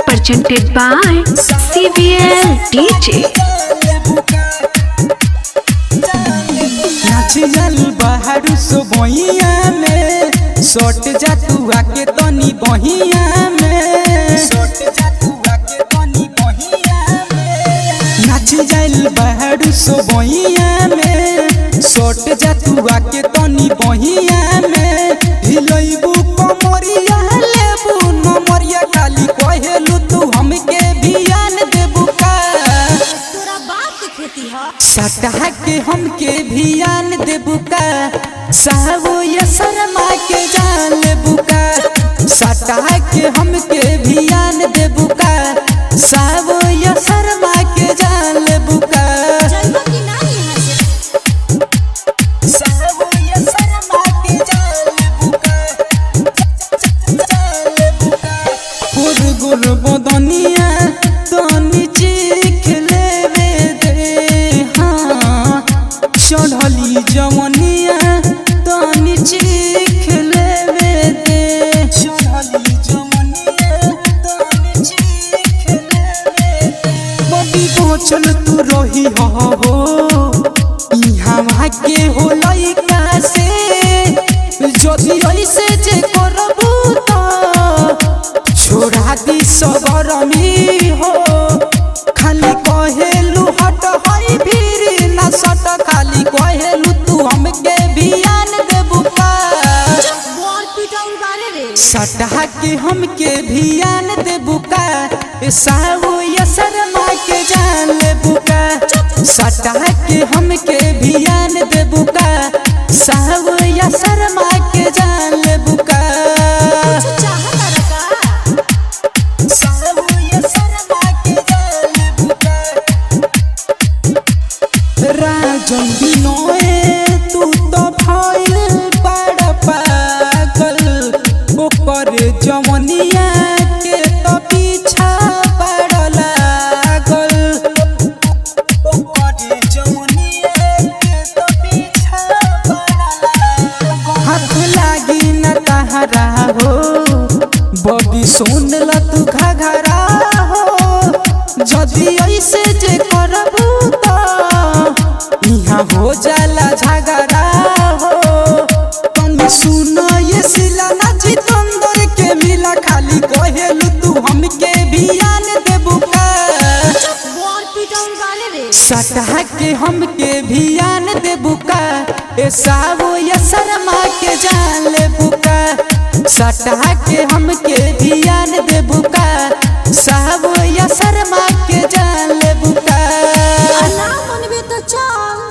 Presented by CVL DJ। नाचियल बाहर सो बहिया में सोट जा तू आके तनी बहिया में नाचियल बाहर सो बहिया में सोट जा तू आके तनी बहिया में हिलैबू कमरिया लेबू नमरिया खाली कहेलू तू हमके भियान देबू का तोरा बाप के खेती ह सटहा के हमके भियान देबू का साहू या शर्मा के जान लेबू का सटहा के हमके भियान देबू का साहू या शर्मा के जान लेबू का जइबो कि ना यहाँ से साहू या शर्मा के जान लेबू का गुर गुर बदनिया तनी चीख लेवे दे हाँ चढ़ली जवनिया तनी चीख लेवे दे चढ़ली जवनिया तनी चीख लेवे दे बड़ी पहुँचल तू रही हो यहाँ के हो लइका से जदि ऐसे जे करबू तो छोड़ा दी सबरमी हो खाली कहेलू हट हई भीड़ ना सट खाली कहेलू तू हमके भियान देबू का बोल पिटाउल बारे रे सटहा के हमके भियान देबू का साहू या शर्मा के जान लेबू का सटहा के हमके भियान देबू का साहू या शर्मा के जान लेबू का कुछ चाहता रका साहू या शर्मा के जान लेबू का राजन बिनोए तू तो भइल बड़ पागल ओकर जवनिया के तो पीछा बड़ लागल ओकर जवनिया के तो पीछा बड़ लागल हाथ लागी न तहरा हो बॉडी सुन ल तू घघरा हो जदि ऐसे जे करबू तो यहाँ हो जाला झगड़ा हो तनी सुन ये सिलाना जितंदर के मिला खाली कहेलू तू हमके भियान देबू का बोल पिटाउल बारे रे सटहा के हमके भियान देबू का साहू या शर्मा के जान लेबू का सटहा के हमके भियान देबू का साहू या शर्मा के जान लेबू का ना मनबे तो चल